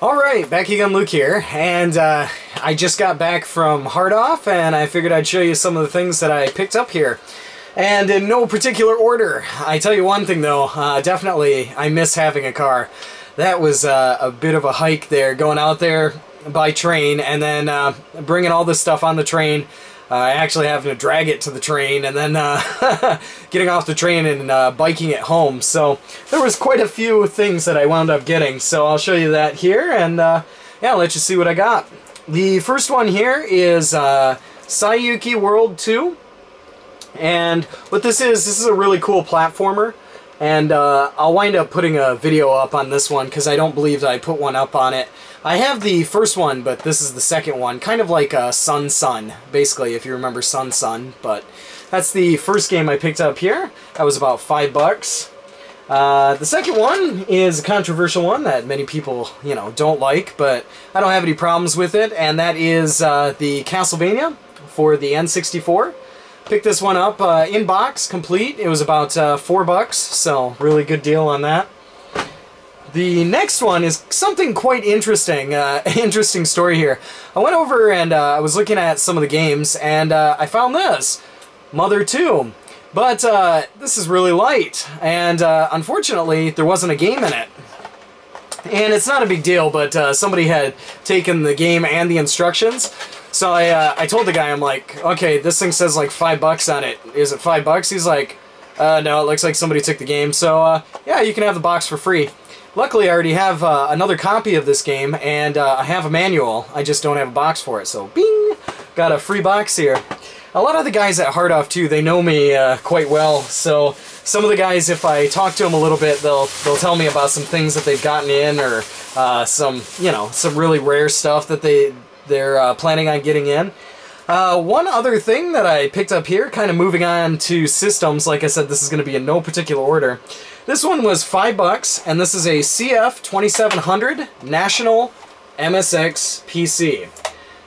Alright, back again, Luke here, and I just got back from Hardhaus, and I figured I'd show you some of the things that I picked up here. And in no particular order. I tell you one thing though, definitely I miss having a car. That was a bit of a hike there, going out there by train, and then bringing all this stuff on the train. Actually having to drag it to the train, and then getting off the train and biking it home. So there was quite a few things that I wound up getting. So I'll show you that here, and yeah, I'll let you see what I got. The first one here is Saiyuki World 2. And what this is a really cool platformer. And I'll wind up putting a video up on this one because I don't believe that I put one up on it. I have the first one, but this is the second one. Kind of like Sun Sun, basically, if you remember Sun Sun. But that's the first game I picked up here. That was about $5. The second one is a controversial one that many people, you know, don't like, but I don't have any problems with it. And that is the Castlevania for the N64. Picked this one up in box, complete. It was about $4, so really good deal on that. The next one is something quite interesting. Interesting story here. I went over and I was looking at some of the games, and I found this, Mother 2. But this is really light, and unfortunately there wasn't a game in it. And it's not a big deal, but somebody had taken the game and the instructions. So I told the guy, I'm like, okay, this thing says like $5 on it. Is it $5? He's like, no, it looks like somebody took the game. So yeah, you can have the box for free. Luckily, I already have another copy of this game, and I have a manual. I just don't have a box for it. So, bing! Got a free box here. A lot of the guys at Hardhaus, too, they know me quite well. So some of the guys, if I talk to them a little bit, they'll tell me about some things that they've gotten in, or some, you know, some really rare stuff that they're planning on getting in. One other thing that I picked up here, kind of moving on to systems, like I said, this is going to be in no particular order. This one was $5, and this is a CF2700 National MSX PC.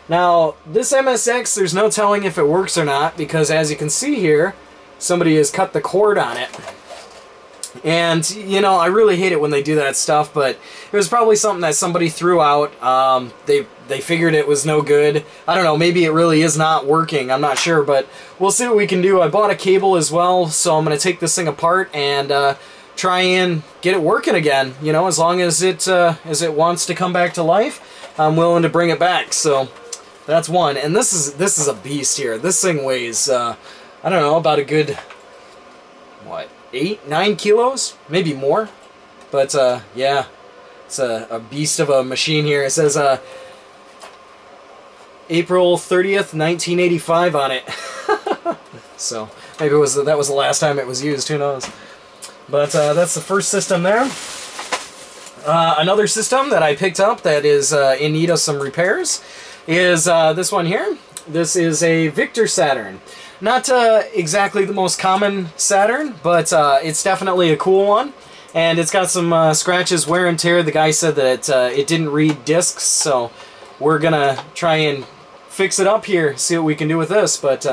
Now, this MSX, there's no telling if it works or not, because as you can see here, somebody has cut the cord on it. And, you know, I really hate it when they do that stuff, but it was probably something that somebody threw out. They figured it was no good. I don't know, maybe it really is not working, I'm not sure, but we'll see what we can do. I bought a cable as well, so I'm going to take this thing apart and try and get it working again. You know, as long as it wants to come back to life, I'm willing to bring it back. So that's one. And this is a beast here. This thing weighs, I don't know, about a good, what, 8-9 kilos, maybe more. But yeah, it's a beast of a machine here. It says April 30th, 1985 on it. So maybe that was the last time it was used, who knows. But that's the first system there. Another system that I picked up that is in need of some repairs is this one here. This is a Victor Saturn. Not exactly the most common Saturn, but it's definitely a cool one. And it's got some scratches, wear and tear. The guy said that it didn't read discs, so we're gonna try and fix it up here, see what we can do with this. But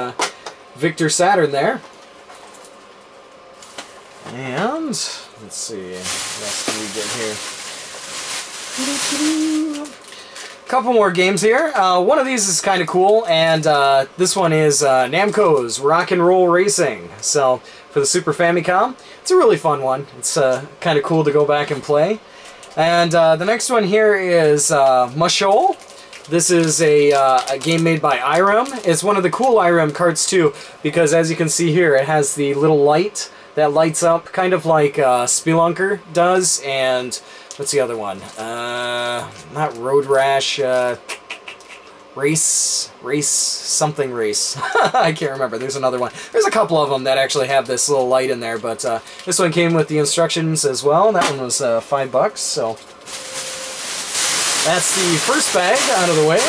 Victor Saturn there. And let's see, what else do we get here? Couple more games here. One of these is kind of cool, and this one is Namco's Rock and Roll Racing. So for the Super Famicom, it's a really fun one. It's kind of cool to go back and play. And the next one here is Mushoal. This is a game made by Irem. It's one of the cool Irem carts too, because as you can see here, it has the little light that lights up, kind of like Spelunker does. And what's the other one? Not Road Rash, Race, something race. I can't remember. There's another one. There's a couple of them that actually have this little light in there, but this one came with the instructions as well. That one was $5, so that's the first bag out of the way.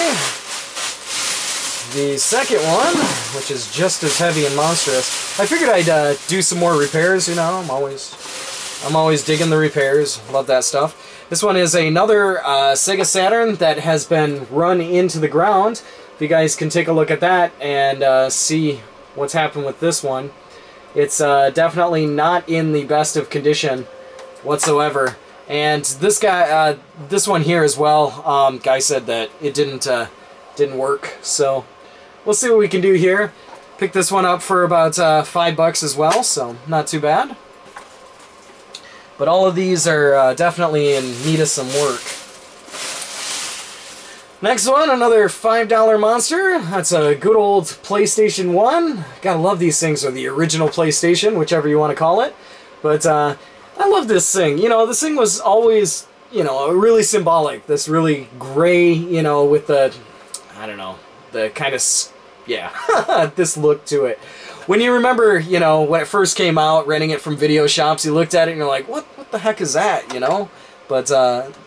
The second one, which is just as heavy and monstrous, I figured I'd do some more repairs. You know, I'm always digging the repairs. Love that stuff. This one is another Sega Saturn that has been run into the ground. If you guys can take a look at that and see what's happened with this one. It's definitely not in the best of condition whatsoever. And this guy, this one here as well, guy said that it didn't work. So we'll see what we can do here. Picked this one up for about $5 as well, so not too bad. But all of these are definitely in need of some work. Next one, another $5 monster. That's a good old PlayStation 1. Gotta love these things, or the original PlayStation, whichever you want to call it. But I love this thing. You know, this thing was always, you know, really symbolic. This really gray, you know, with the, I don't know, the kind of, yeah, this look to it. When you remember, you know, when it first came out, renting it from video shops, you looked at it and you're like, what the heck is that, you know? But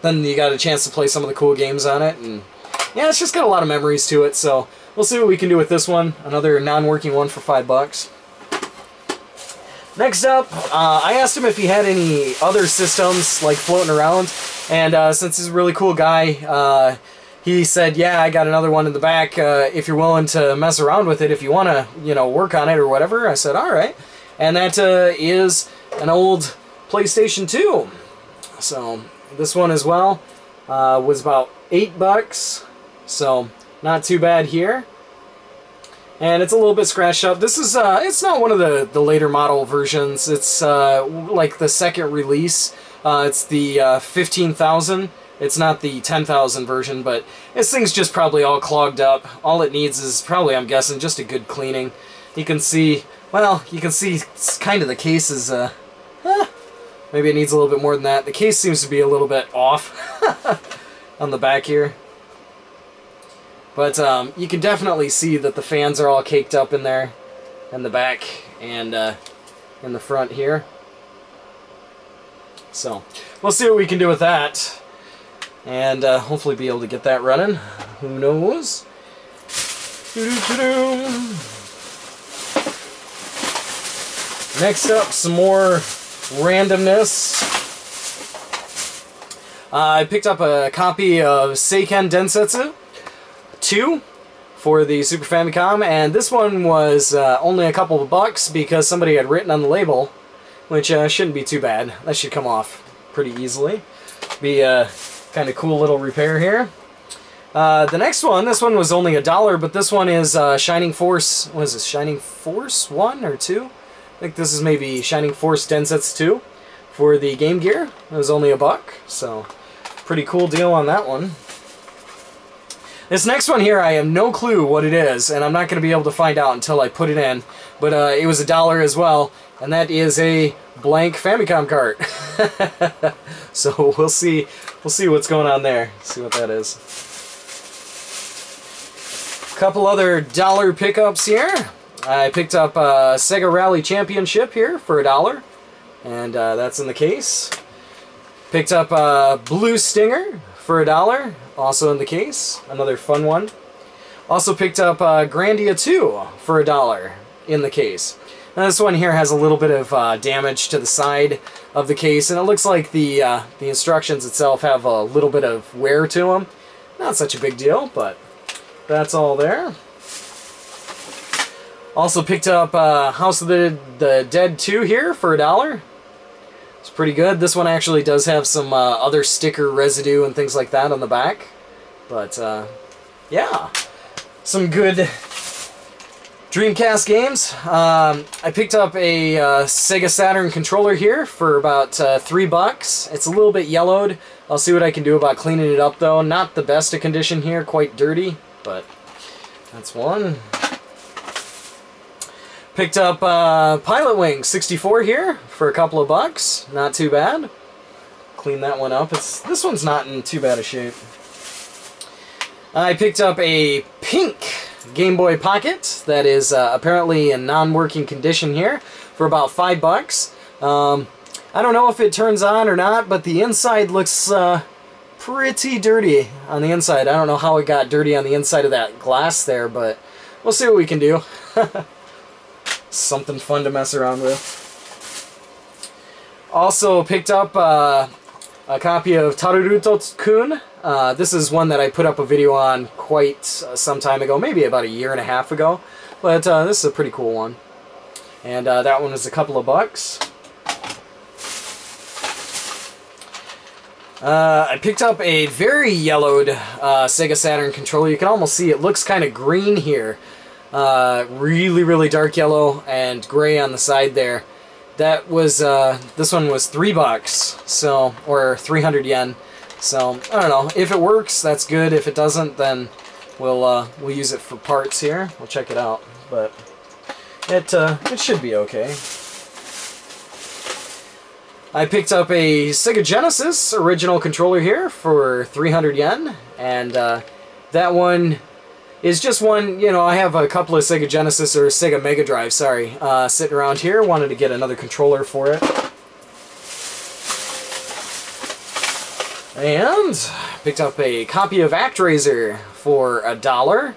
then you got a chance to play some of the cool games on it, and yeah, it's just got a lot of memories to it, so we'll see what we can do with this one. Another non-working one for $5. Next up, I asked him if he had any other systems, like, floating around, and since he's a really cool guy, he said, yeah, I got another one in the back, if you're willing to mess around with it, if you want to, you know, work on it or whatever. I said, alright. And that is an old PlayStation 2. So, this one as well was about $8. So, not too bad here. And it's a little bit scratched up. This is, it's not one of the later model versions. It's like the second release. It's the 15,000. It's not the 10,000 version, but this thing's just probably all clogged up. All it needs is probably, I'm guessing, just a good cleaning. You can see, well, you can see kind of the case is, maybe it needs a little bit more than that. The case seems to be a little bit off on the back here. But you can definitely see that the fans are all caked up in there, in the back and in the front here. So, we'll see what we can do with that. And hopefully be able to get that running. Who knows? Next up, some more randomness. I picked up a copy of Seiken Densetsu 2 for the Super Famicom, and this one was only a couple of bucks because somebody had written on the label, which shouldn't be too bad. That should come off pretty easily. Be kind of cool little repair here. The next one, this one was only $1, but this one is Shining Force. What is this? Shining Force 1 or 2? I think this is maybe Shining Force Densetsu 2 for the Game Gear. It was only $1, so pretty cool deal on that one. This next one here, I have no clue what it is, and I'm not going to be able to find out until I put it in. But it was $1 as well, and that is a blank Famicom cart. So we'll see what's going on there. See what that is. Couple other dollar pickups here. I picked up a Sega Rally Championship here for $1, and that's in the case. Picked up a Blue Stinger for $1, also in the case. Another fun one. Also picked up Grandia 2 for $1 in the case. Now this one here has a little bit of damage to the side of the case, and it looks like the instructions itself have a little bit of wear to them. Not such a big deal, but that's all there. Also picked up House of the Dead 2 here for $1. It's pretty good. This one actually does have some other sticker residue and things like that on the back. But, yeah. Some good Dreamcast games. I picked up a Sega Saturn controller here for about $3. It's a little bit yellowed. I'll see what I can do about cleaning it up though. Not the best of condition here, quite dirty, but that's one. Picked up Pilot Wing 64 here for a couple of bucks. Not too bad. Clean that one up. This one's not in too bad a shape. I picked up a pink Game Boy Pocket that is apparently in non-working condition here for about $5. I don't know if it turns on or not, but the inside looks pretty dirty on the inside. I don't know how it got dirty on the inside of that glass there, but we'll see what we can do. Something fun to mess around with. Also picked up a copy of Taruruto-kun. This is one that I put up a video on quite some time ago, maybe about 1.5 years ago. But this is a pretty cool one. And that one was a couple of bucks. I picked up a very yellowed Sega Saturn controller. You can almost see it looks kind of green here. Really, really dark yellow and gray on the side there. That was, this one was $3, so, or 300 yen. So, I don't know. If it works, that's good. If it doesn't, then we'll use it for parts here. We'll check it out. But it should be okay. I picked up a Sega Genesis original controller here for 300 yen, and that one is just one, you know, I have a couple of Sega Genesis, or Sega Mega Drive, sorry, sitting around here. Wanted to get another controller for it. And picked up a copy of ActRaiser for $1.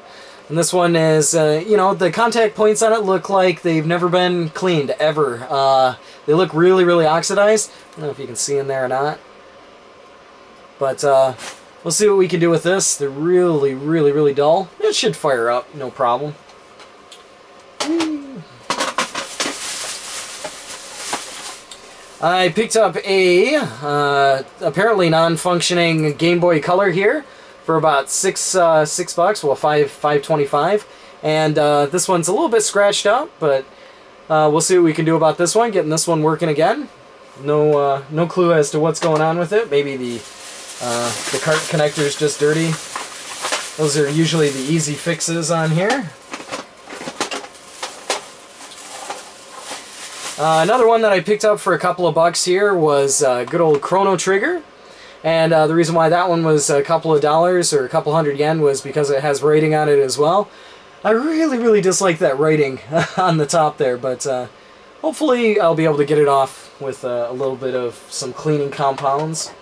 And this one is, you know, the contact points on it look like they've never been cleaned, ever. They look really, really oxidized. I don't know if you can see in there or not. But, we'll see what we can do with this. They're really, really, really dull. It should fire up, no problem. I picked up a, apparently non-functioning Game Boy Color here for about $6, well, $5.25, and this one's a little bit scratched up, but we'll see what we can do about this one. Getting this one working again. No clue as to what's going on with it. Maybe the cart connector is just dirty. Those are usually the easy fixes on here. Another one that I picked up for a couple of bucks here was good old Chrono Trigger. And the reason why that one was a couple of dollars or a couple hundred yen was because it has writing on it as well. I really, really dislike that writing on the top there, but hopefully I'll be able to get it off with a little bit of some cleaning compounds.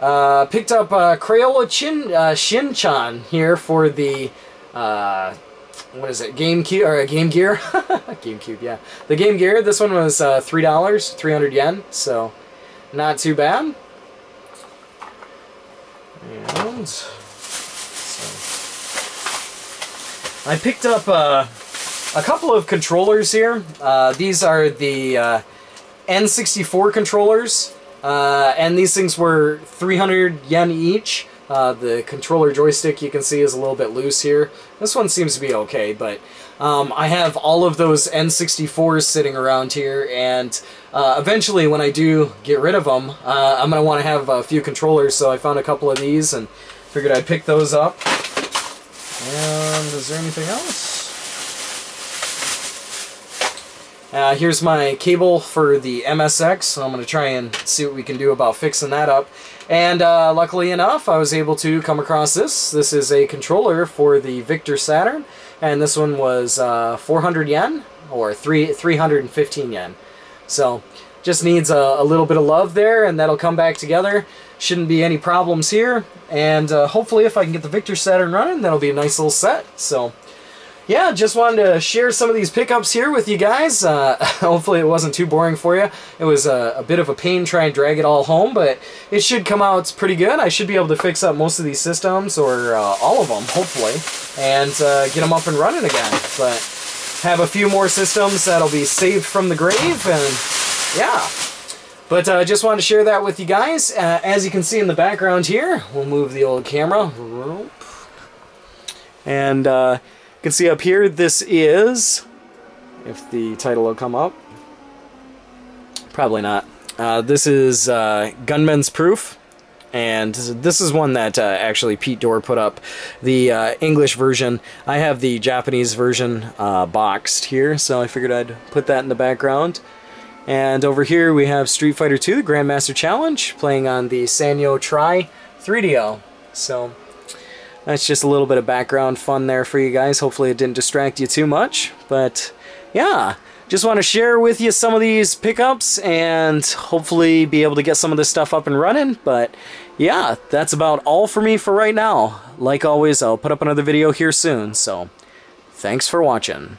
Picked up Crayola Shin-chan here for the, what is it, GameCube, or Game Gear? GameCube, yeah. The Game Gear, this one was $3, 300 yen, so not too bad. And so I picked up a couple of controllers here. These are the N64 controllers, and these things were 300 yen each. The controller joystick, you can see, is a little bit loose here. This one seems to be okay, but I have all of those N64s sitting around here, and eventually when I do get rid of them, I'm going to want to have a few controllers, so I found a couple of these and figured I'd pick those up. And is there anything else? Here's my cable for the MSX, so I'm going to try and see what we can do about fixing that up. And luckily enough, I was able to come across this. This is a controller for the Victor Saturn, and this one was 400 yen, or 315 yen. So, just needs a little bit of love there, and that'll come back together. Shouldn't be any problems here, and hopefully if I can get the Victor Saturn running, that'll be a nice little set. So, yeah, just wanted to share some of these pickups here with you guys. Hopefully it wasn't too boring for you. It was a bit of a pain trying to drag it all home, but it should come out pretty good. I should be able to fix up most of these systems, or all of them, hopefully, and get them up and running again. But have a few more systems that'll be saved from the grave, and yeah. But just wanted to share that with you guys. As you can see in the background here, we'll move the old camera. And you can see up here, this is, if the title will come up, probably not. This is Gunmen's Proof, and this is one that actually Pete Dorr put up, the English version. I have the Japanese version boxed here, so I figured I'd put that in the background. And over here we have Street Fighter II, the Grandmaster Challenge, playing on the Sanyo Tri 3DO. So that's just a little bit of background fun there for you guys. Hopefully it didn't distract you too much. But yeah, just want to share with you some of these pickups and hopefully be able to get some of this stuff up and running. But yeah, that's about all for me for right now. Like always, I'll put up another video here soon. So thanks for watching.